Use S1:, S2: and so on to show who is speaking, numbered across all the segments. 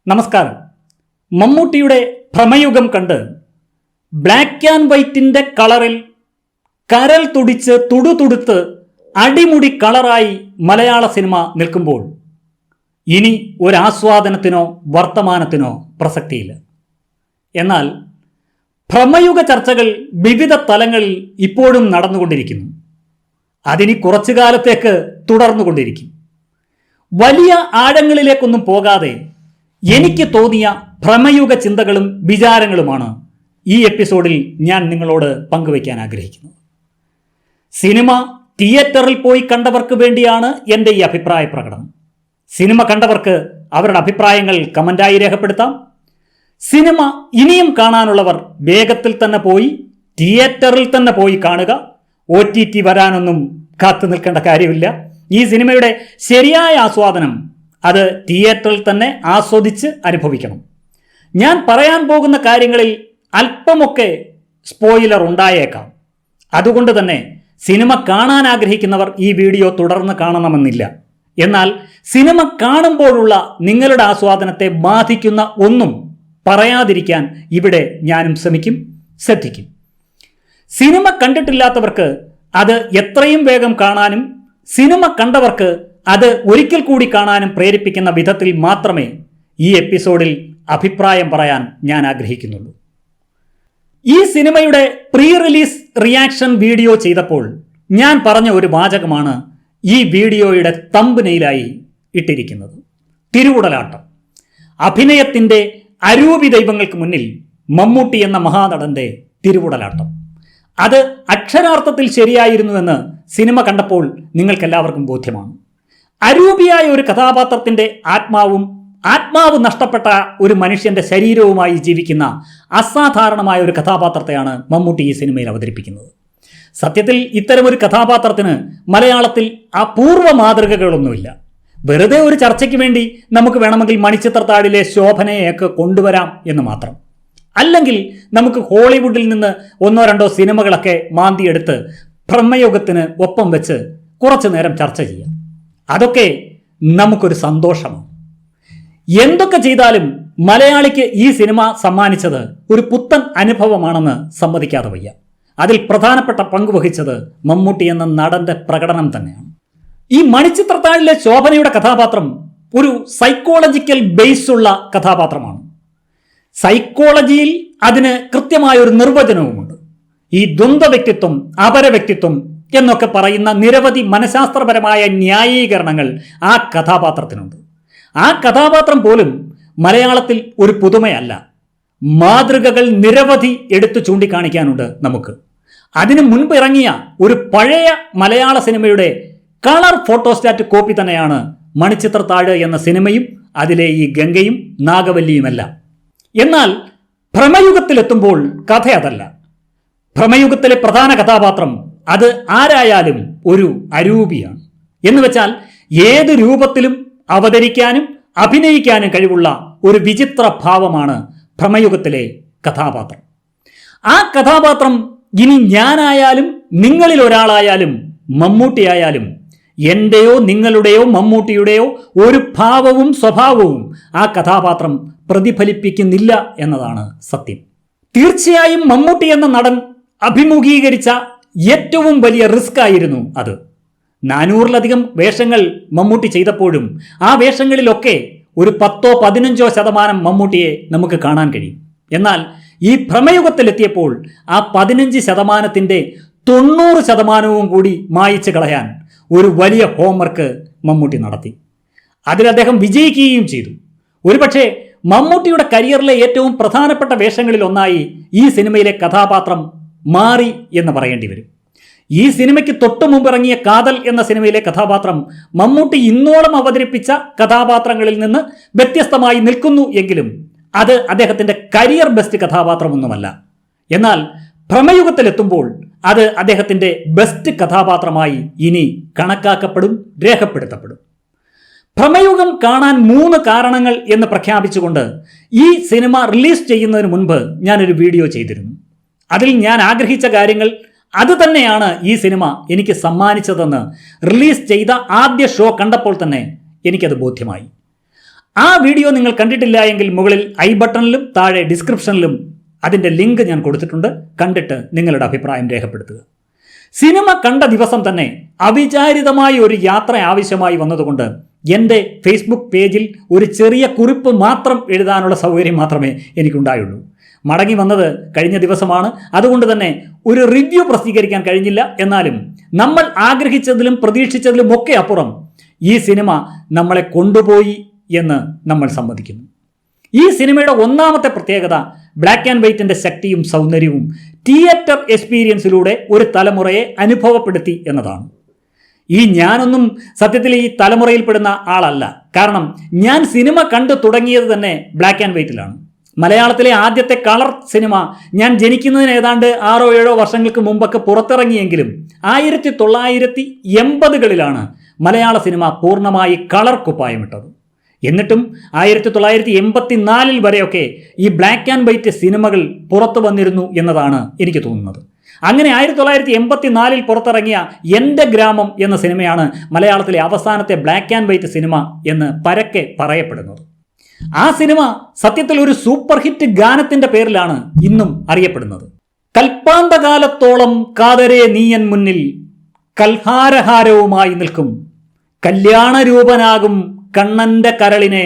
S1: നമസ്കാരം. മമ്മൂട്ടിയുടെ ഭ്രമയുഗം കണ്ട് ബ്ലാക്ക് ആൻഡ് വൈറ്റിൻ്റെ കളറിൽ കരൽ തുടിച്ച് തുടുതുടുത്ത് അടിമുടി കളറായി മലയാള സിനിമ നിൽക്കുമ്പോൾ ഇനി ഒരാസ്വാദനത്തിനോ വർത്തമാനത്തിനോ പ്രസക്തിയില്ല. എന്നാൽ ഭ്രമയുഗ ചർച്ചകൾ വിവിധ തലങ്ങളിൽ ഇപ്പോഴും നടന്നുകൊണ്ടിരിക്കുന്നു. അതിനി കുറച്ചു കാലത്തേക്ക് തുടർന്നുകൊണ്ടിരിക്കും. വലിയ ആഴങ്ങളിലേക്കൊന്നും പോകാതെ എനിക്ക് തോന്നിയ ഭ്രമയുഗ ചിന്തകളും വിചാരങ്ങളുമാണ് ഈ എപ്പിസോഡിൽ ഞാൻ നിങ്ങളോട് പങ്കുവയ്ക്കാൻ ആഗ്രഹിക്കുന്നത്. സിനിമ തിയേറ്ററിൽ പോയി കണ്ടവർക്ക് വേണ്ടിയാണ് എൻ്റെ ഈ അഭിപ്രായ പ്രകടനം. സിനിമ കണ്ടവർക്ക് അവരുടെ അഭിപ്രായങ്ങൾ കമൻ്റായി രേഖപ്പെടുത്താം. സിനിമ ഇനിയും കാണാനുള്ളവർ വേഗത്തിൽ തന്നെ പോയി തിയേറ്ററിൽ തന്നെ പോയി കാണുക. OTT വരാനൊന്നും കാത്തു നിൽക്കേണ്ട കാര്യമില്ല. ഈ സിനിമയുടെ ശരിയായ ആസ്വാദനം അത് തിയേറ്ററിൽ തന്നെ ആസ്വദിച്ച് അനുഭവിക്കണം. ഞാൻ പറയാൻ പോകുന്ന കാര്യങ്ങളിൽ അല്പമൊക്കെ സ്പോയിലർ ഉണ്ടായേക്കാം. അതുകൊണ്ട് തന്നെ സിനിമ കാണാൻ ആഗ്രഹിക്കുന്നവർ ഈ വീഡിയോ തുടർന്ന് കാണണമെന്നില്ല. എന്നാൽ സിനിമ കാണുമ്പോഴുള്ള നിങ്ങളുടെ ആസ്വാദനത്തെ ബാധിക്കുന്ന ഒന്നും പറയാതിരിക്കാൻ ഇവിടെ ഞാനും ശ്രദ്ധിക്കും. സിനിമ കണ്ടിട്ടില്ലാത്തവർക്ക് അത് എത്രയും വേഗം കാണാനും സിനിമ കണ്ടവർക്ക് അത് ഒരിക്കൽ കൂടി കാണാനും പ്രേരിപ്പിക്കുന്ന വിധത്തിൽ മാത്രമേ ഈ എപ്പിസോഡിൽ അഭിപ്രായം പറയാൻ ഞാൻ ആഗ്രഹിക്കുന്നുള്ളൂ. ഈ സിനിമയുടെ പ്രീ റിലീസ് റിയാക്ഷൻ വീഡിയോ ചെയ്തപ്പോൾ ഞാൻ പറഞ്ഞ ഒരു വാചകമാണ് ഈ വീഡിയോയുടെ തംബ്നെയിലായി ഇട്ടിരിക്കുന്നത്. തിരുവുടലാട്ടം. അഭിനയത്തിൻ്റെ അരൂപി ദൈവങ്ങൾക്ക് മുന്നിൽ മമ്മൂട്ടി എന്ന മഹാനടന്റെ തിരുവുടലാട്ടം. അത് അക്ഷരാർത്ഥത്തിൽ ശരിയായിരുന്നുവെന്ന് സിനിമ കണ്ടപ്പോൾ നിങ്ങൾക്കെല്ലാവർക്കും ബോധ്യമാണ്. അരൂപിയായ ഒരു കഥാപാത്രത്തിൻ്റെ ആത്മാവ് നഷ്ടപ്പെട്ട ഒരു മനുഷ്യന്റെ ശരീരവുമായി ജീവിക്കുന്ന അസാധാരണമായ ഒരു കഥാപാത്രത്തെയാണ് മമ്മൂട്ടി ഈ സിനിമയിൽ അവതരിപ്പിക്കുന്നത്. സത്യത്തിൽ ഇത്തരമൊരു കഥാപാത്രത്തിന് മലയാളത്തിൽ അപൂർവ മാതൃകകളൊന്നുമില്ല. വെറുതെ ഒരു ചർച്ചയ്ക്ക് വേണ്ടി നമുക്ക് വേണമെങ്കിൽ മണിച്ചിത്രത്താഴിലെ ശോഭനയൊക്കെ കൊണ്ടുവരാം എന്ന് മാത്രം. അല്ലെങ്കിൽ നമുക്ക് ഹോളിവുഡിൽ നിന്ന് ഒന്നോ രണ്ടോ സിനിമകളൊക്കെ മാന്തിയെടുത്ത് ഭ്രമയുഗത്തിന് ഒപ്പം വെച്ച് കുറച്ചു നേരം ചർച്ച ചെയ്യാം. അതൊക്കെ നമുക്കൊരു സന്തോഷമാണ്. എന്തൊക്കെ ചെയ്താലും മലയാളിക്ക് ഈ സിനിമ സമ്മാനിച്ചത് ഒരു പുത്തൻ അനുഭവമാണെന്ന് സമ്മതിക്കാതെ വയ്യ. അതിൽ പ്രധാനപ്പെട്ട പങ്ക് വഹിച്ചത് മമ്മൂട്ടി എന്ന നടന്റെ പ്രകടനം തന്നെയാണ്. ഈ മണിച്ചിത്രത്താഴിലെ ശോഭനയുടെ കഥാപാത്രം ഒരു സൈക്കോളജിക്കൽ ബേസ് ഉള്ള കഥാപാത്രമാണ്. സൈക്കോളജിയിൽ അതിന് കൃത്യമായ ഒരു നിർവചനവുമുണ്ട്. ഈ ദ്വന്ദ്വ വ്യക്തിത്വം, അപര വ്യക്തിത്വം എന്നൊക്കെ പറയുന്ന നിരവധി മനഃശാസ്ത്രപരമായ ന്യായീകരണങ്ങൾ ആ കഥാപാത്രത്തിനുണ്ട്. ആ കഥാപാത്രം പോലും മലയാളത്തിൽ ഒരു പുതുമയല്ല. മാതൃകകൾ നിരവധി എടുത്തു ചൂണ്ടിക്കാണിക്കാനുണ്ട് നമുക്ക്. അതിനു മുൻപ് ഇറങ്ങിയ ഒരു പഴയ മലയാള സിനിമയുടെ കളർ ഫോട്ടോസ്റ്റാറ്റ് കോപ്പി തന്നെയാണ് മണിച്ചിത്രത്താഴ് എന്ന സിനിമയും അതിലെ ഈ ഗംഗയും നാഗവല്ലിയുമെല്ലാം. എന്നാൽ ഭ്രമയുഗത്തിലെത്തുമ്പോൾ കഥ അതല്ല. ഭ്രമയുഗത്തിലെ പ്രധാന കഥാപാത്രം അത് ആരായാലും ഒരു അരൂപിയാണ്. എന്ന് വെച്ചാൽ ഏത് രൂപത്തിലും അവതരിക്കാനും അഭിനയിക്കാനും കഴിവുള്ള ഒരു വിചിത്ര ഭാവമാണ് ഭ്രമയുഗത്തിലെ കഥാപാത്രം. ആ കഥാപാത്രം ഇനി ഞാനായാലും നിങ്ങളിൽ ഒരാളായാലും മമ്മൂട്ടിയായാലും എൻ്റെയോ നിങ്ങളുടെയോ മമ്മൂട്ടിയുടെയോ ഒരു ഭാവവും സ്വഭാവവും ആ കഥാപാത്രം പ്രതിഫലിപ്പിക്കുന്നില്ല എന്നതാണ് സത്യം. തീർച്ചയായും മമ്മൂട്ടി എന്ന നടൻ അഭിമുഖീകരിച്ച ഏറ്റവും വലിയ റിസ്ക് ആയിരുന്നു അത്. 400-ലധികം വേഷങ്ങൾ മമ്മൂട്ടി ചെയ്തപ്പോഴും ആ വേഷങ്ങളിലൊക്കെ ഒരു 10-15% മമ്മൂട്ടിയെ നമുക്ക് കാണാൻ കഴിയും. എന്നാൽ ഈ ഭ്രമയുഗത്തിലെത്തിയപ്പോൾ ആ 15%-ന്റെ 90% കൂടി മായിച്ചു കളയാൻ ഒരു വലിയ ഹോംവർക്ക് മമ്മൂട്ടി നടത്തി. അതിൽ അദ്ദേഹം വിജയിക്കുകയും ചെയ്തു. ഒരുപക്ഷെ മമ്മൂട്ടിയുടെ കരിയറിലെ ഏറ്റവും പ്രധാനപ്പെട്ട വേഷങ്ങളിൽ ഒന്നായി ഈ സിനിമയിലെ കഥാപാത്രം മാറി എന്ന് പറയേണ്ടി വരും. ഈ സിനിമയ്ക്ക് തൊട്ടു മുമ്പിറങ്ങിയ കാതൽ എന്ന സിനിമയിലെ കഥാപാത്രം മമ്മൂട്ടി ഇന്നോളം അവതരിപ്പിച്ച കഥാപാത്രങ്ങളിൽ നിന്ന് വ്യത്യസ്തമായി നിൽക്കുന്നു എങ്കിലും അത് അദ്ദേഹത്തിൻ്റെ കരിയർ ബെസ്റ്റ് കഥാപാത്രമൊന്നുമല്ല. എന്നാൽ ഭ്രമയുഗത്തിലെത്തുമ്പോൾ അത് അദ്ദേഹത്തിൻ്റെ ബെസ്റ്റ് കഥാപാത്രമായി ഇനി കണക്കാക്കപ്പെടും, രേഖപ്പെടുത്തപ്പെടും. ഭ്രമയുഗം കാണാൻ 3 കാരണങ്ങൾ എന്ന് പ്രഖ്യാപിച്ചുകൊണ്ട് ഈ സിനിമ റിലീസ് ചെയ്യുന്നതിന് മുൻപ് ഞാനൊരു വീഡിയോ ചെയ്തിരുന്നു. അതിൽ ഞാൻ ആഗ്രഹിച്ച കാര്യങ്ങൾ അത് തന്നെയാണ് ഈ സിനിമ എനിക്ക് സമ്മാനിച്ചതെന്ന് റിലീസ് ചെയ്ത ആദ്യ ഷോ കണ്ടപ്പോൾ തന്നെ എനിക്കത് ബോധ്യമായി. ആ വീഡിയോ നിങ്ങൾ കണ്ടിട്ടില്ല എങ്കിൽ മുകളിൽ ഐ ബട്ടണിലും താഴെ ഡിസ്ക്രിപ്ഷനിലും അതിൻ്റെ ലിങ്ക് ഞാൻ കൊടുത്തിട്ടുണ്ട്. കണ്ടിട്ട് നിങ്ങളുടെ അഭിപ്രായം രേഖപ്പെടുത്തുക. സിനിമ കണ്ട ദിവസം തന്നെ അവിചാരിതമായ ഒരു യാത്ര ആവശ്യമായി വന്നതുകൊണ്ട് എൻ്റെ ഫേസ്ബുക്ക് പേജിൽ ഒരു ചെറിയ കുറിപ്പ് മാത്രം എഴുതാനുള്ള സൗകര്യം മാത്രമേ എനിക്കുണ്ടായുള്ളൂ. മടങ്ങി വന്നത് കഴിഞ്ഞ ദിവസമാണ്. അതുകൊണ്ട് തന്നെ ഒരു റിവ്യൂ പ്രസിദ്ധീകരിക്കാൻ കഴിഞ്ഞില്ല. എന്നാലും നമ്മൾ ആഗ്രഹിച്ചതിലും പ്രതീക്ഷിച്ചതിലും ഒക്കെ അപ്പുറം ഈ സിനിമ നമ്മളെ കൊണ്ടുപോയി എന്ന് നമ്മൾ സമ്മതിക്കുന്നു. ഈ സിനിമയുടെ ഒന്നാമത്തെ പ്രത്യേകത ബ്ലാക്ക് ആൻഡ് വൈറ്റിൻ്റെ ശക്തിയും സൗന്ദര്യവും തിയേറ്റർ എക്സ്പീരിയൻസിലൂടെ ഒരു തലമുറയെ അനുഭവപ്പെടുത്തി എന്നതാണ്. ഞാനൊന്നും സത്യത്തിൽ ഈ തലമുറയിൽപ്പെടുന്ന ആളല്ല. കാരണം ഞാൻ സിനിമ കണ്ടു തുടങ്ങിയത് തന്നെ ബ്ലാക്ക് ആൻഡ് വൈറ്റിലാണ്. മലയാളത്തിലെ ആദ്യത്തെ കളർ സിനിമ ഞാൻ ജനിക്കുന്നതിന് ഏതാണ്ട് 6-7 വർഷങ്ങൾക്ക് മുമ്പൊക്കെ പുറത്തിറങ്ങിയെങ്കിലും 1980കളിലാണ് മലയാള സിനിമ പൂർണ്ണമായി കളർ കുപ്പായമിട്ടത്. എന്നിട്ടും 1984 വരെയൊക്കെ ഈ ബ്ലാക്ക് ആൻഡ് വൈറ്റ് സിനിമകൾ പുറത്തു വന്നിരുന്നു എന്നതാണ് എനിക്ക് തോന്നുന്നത്. അങ്ങനെ 1984 പുറത്തിറങ്ങിയ എൻ്റെ ഗ്രാമം എന്ന സിനിമയാണ് മലയാളത്തിലെ അവസാനത്തെ ബ്ലാക്ക് ആൻഡ് വൈറ്റ് സിനിമ എന്ന് പരക്കെ പറയപ്പെടുന്നത്. ആ സിനിമ സത്യത്തിൽ ഒരു സൂപ്പർ ഹിറ്റ് ഗാനത്തിന്റെ പേരിലാണ് ഇന്നും അറിയപ്പെടുന്നത്. കൽപ്പാന്തകാലത്തോളം കാതരേ നീയൻ മുന്നിൽ കൽഹാരഹാരവുമായി നിൽക്കും, കല്യാണരൂപനാകും കണ്ണന്റെ കരളിനെ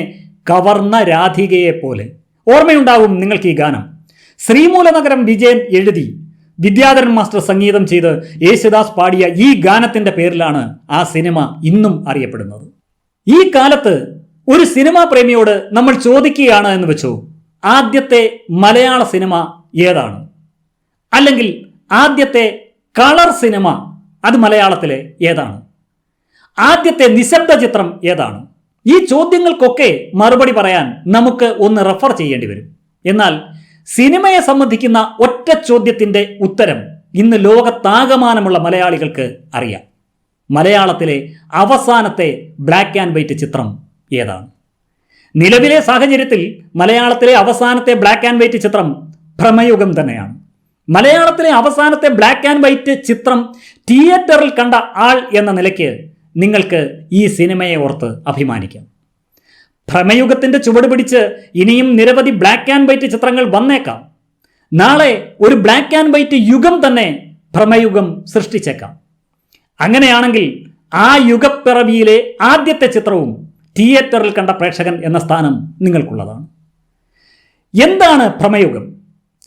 S1: കവർന്ന രാധികയെ പോലെ. ഓർമ്മയുണ്ടാവും നിങ്ങൾക്ക് ഈ ഗാനം. ശ്രീമൂലനഗരം വിജയൻ എഴുതി വിദ്യാധരൻ മാസ്റ്റർ സംഗീതം ചെയ്ത് യേശുദാസ് പാടിയ ഈ ഗാനത്തിന്റെ പേരിലാണ് ആ സിനിമ ഇന്നും അറിയപ്പെടുന്നത്. ഈ കാലത്ത് ഒരു സിനിമാ പ്രേമിയോട് നമ്മൾ ചോദിക്കുകയാണ് എന്ന് വെച്ചോ, ആദ്യത്തെ മലയാള സിനിമ ഏതാണ്? അല്ലെങ്കിൽ ആദ്യത്തെ കളർ സിനിമ അത് മലയാളത്തിലെ ഏതാണ്? ആദ്യത്തെ നിശബ്ദ ചിത്രം ഏതാണ്? ഈ ചോദ്യങ്ങൾക്കൊക്കെ മറുപടി പറയാൻ നമുക്ക് ഒന്ന് റെഫർ ചെയ്യേണ്ടി വരും. എന്നാൽ സിനിമയെ സംബന്ധിക്കുന്ന ഒറ്റ ചോദ്യത്തിന്റെ ഉത്തരം ഇന്ന് ലോകത്താകമാനമുള്ള മലയാളികൾക്ക് അറിയാം. മലയാളത്തിലെ അവസാനത്തെ ബ്ലാക്ക് ആൻഡ് വൈറ്റ് ചിത്രം ഏതാണ്? നിലവിലെ സാഹചര്യത്തിൽ മലയാളത്തിലെ അവസാനത്തെ ബ്ലാക്ക് ആൻഡ് വൈറ്റ് ചിത്രം ഭ്രമയുഗം തന്നെയാണ്. മലയാളത്തിലെ അവസാനത്തെ ബ്ലാക്ക് ആൻഡ് വൈറ്റ് ചിത്രം തിയേറ്ററിൽ കണ്ട ആൾ എന്ന നിലയ്ക്ക് നിങ്ങൾക്ക് ഈ സിനിമയെ ഓർത്ത് അഭിമാനിക്കാം. ഭ്രമയുഗത്തിന്റെ ചുവട് പിടിച്ച് ഇനിയും നിരവധി ബ്ലാക്ക് ആൻഡ് വൈറ്റ് ചിത്രങ്ങൾ വന്നേക്കാം. നാളെ ഒരു ബ്ലാക്ക് ആൻഡ് വൈറ്റ് യുഗം തന്നെ ഭ്രമയുഗം സൃഷ്ടിച്ചേക്കാം. അങ്ങനെയാണെങ്കിൽ ആ യുഗപ്പിറവിയിലെ ആദ്യത്തെ ചിത്രവും തിയേറ്ററിൽ കണ്ട പ്രേക്ഷകൻ എന്ന സ്ഥാനം നിങ്ങൾക്കുള്ളതാണ്. എന്താണ് ഭ്രമയുഗം?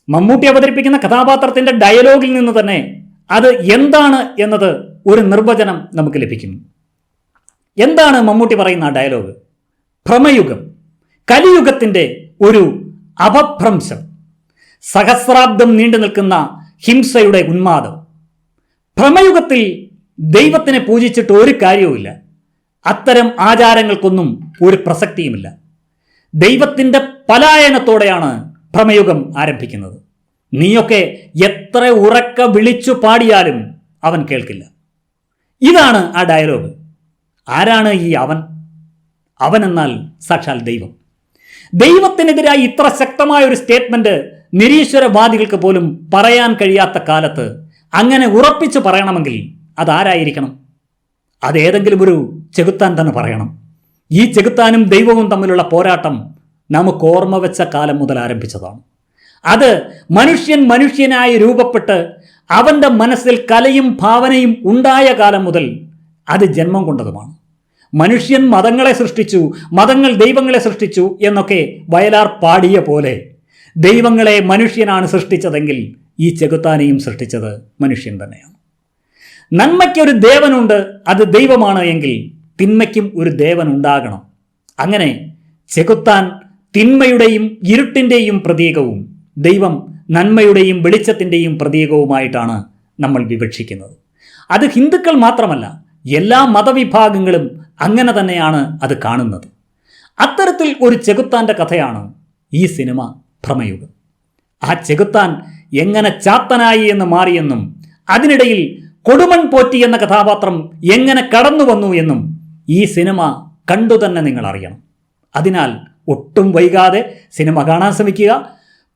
S1: മമ്മൂട്ടി അവതരിപ്പിക്കുന്ന കഥാപാത്രത്തിന്റെ ഡയലോഗിൽ നിന്ന് തന്നെ അത് എന്താണ് എന്നത് ഒരു നിർവചനം നമുക്ക് ലഭിക്കുന്നു. എന്താണ് മമ്മൂട്ടി പറയുന്ന ആ ഡയലോഗ്? ഭ്രമയുഗം കലിയുഗത്തിന്റെ ഒരു അപഭ്രംശം, സഹസ്രാബ്ദം നീണ്ടു നിൽക്കുന്ന ഹിംസയുടെ ഉന്മാദം. ഭ്രമയുഗത്തിൽ ദൈവത്തിനെ പൂജിച്ചിട്ട് ഒരു കാര്യവുമില്ല. അത്തരം ആചാരങ്ങൾക്കൊന്നും ഒരു പ്രസക്തിയുമില്ല. ദൈവത്തിൻ്റെ പലായനത്തോടെയാണ് ഭ്രമയുഗം ആരംഭിക്കുന്നത്. നീയൊക്കെ എത്ര ഉറക്ക വിളിച്ചു പാടിയാലും അവൻ കേൾക്കില്ല. ഇതാണ് ആ ഡയലോഗ്. ആരാണ് ഈ അവൻ? അവൻ എന്നാൽ സാക്ഷാൽ ദൈവം. ദൈവത്തിനെതിരായി ഇത്ര ശക്തമായ ഒരു സ്റ്റേറ്റ്മെന്റ് നിരീശ്വരവാദികൾക്ക് പോലും പറയാൻ കഴിയാത്ത കാലത്ത് അങ്ങനെ ഉറപ്പിച്ചു പറയണമെങ്കിൽ അതാരായിരിക്കണം? അതേതെങ്കിലും ഒരു ചെകുത്താൻ തന്നെ പറയണം. ഈ ചെകുത്താനും ദൈവവും തമ്മിലുള്ള പോരാട്ടം നമുക്ക് ഓർമ്മ വെച്ച കാലം മുതൽ ആരംഭിച്ചതാണ്. അത് മനുഷ്യനായി രൂപപ്പെട്ട് അവൻ്റെ മനസ്സിൽ കലയും ഭാവനയും ഉണ്ടായ കാലം മുതൽ അത് ജന്മം കൊണ്ടതുമാണ്. മനുഷ്യൻ മതങ്ങളെ സൃഷ്ടിച്ചു, മതങ്ങൾ ദൈവങ്ങളെ സൃഷ്ടിച്ചു എന്നൊക്കെ വയലാർ പാടിയ പോലെ ദൈവങ്ങളെ മനുഷ്യനാണ് സൃഷ്ടിച്ചതെങ്കിൽ ഈ ചെകുത്താനെയും സൃഷ്ടിച്ചത് മനുഷ്യൻ തന്നെയാണ്. നന്മയ്ക്കൊരു ദേവനുണ്ട്, അത് ദൈവമാണ് എങ്കിൽ തിന്മയ്ക്കും ഒരു ദേവൻ ഉണ്ടാകണം. അങ്ങനെ ചെകുത്താൻ തിന്മയുടെയും ഇരുട്ടിൻ്റെയും പ്രതീകവും ദൈവം നന്മയുടെയും വെളിച്ചത്തിൻ്റെയും പ്രതീകവുമായിട്ടാണ് നമ്മൾ വിവക്ഷിക്കുന്നത്. അത് ഹിന്ദുക്കൾ മാത്രമല്ല, എല്ലാ മതവിഭാഗങ്ങളും അങ്ങനെ തന്നെയാണ് അത് കാണുന്നത്. അത്തരത്തിൽ ഒരു ചെകുത്താൻ്റെ കഥയാണ് ഈ സിനിമ ഭ്രമയുഗം. ആ ചെകുത്താൻ എങ്ങനെ ചാത്തനായി എന്ന് മാറിയെന്നും അതിനിടയിൽ കൊടുമൺ പോറ്റി എന്ന കഥാപാത്രം എങ്ങനെ കടന്നു വന്നു എന്നും ഈ സിനിമ കണ്ടു തന്നെ നിങ്ങൾ അറിയണം. അതിനാൽ ഒട്ടും വൈകാതെ സിനിമ കാണാൻ ശ്രമിക്കുക.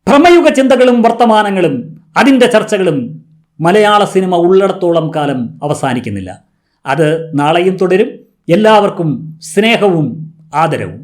S1: ഭ്രമയുഗ ചിന്തകളും വർത്തമാനങ്ങളും അതിൻ്റെ ചർച്ചകളും മലയാള സിനിമ ഉള്ളിടത്തോളം കാലം അവസാനിക്കുന്നില്ല. അത് നാളെയും തുടരും. എല്ലാവർക്കും സ്നേഹവും ആദരവും.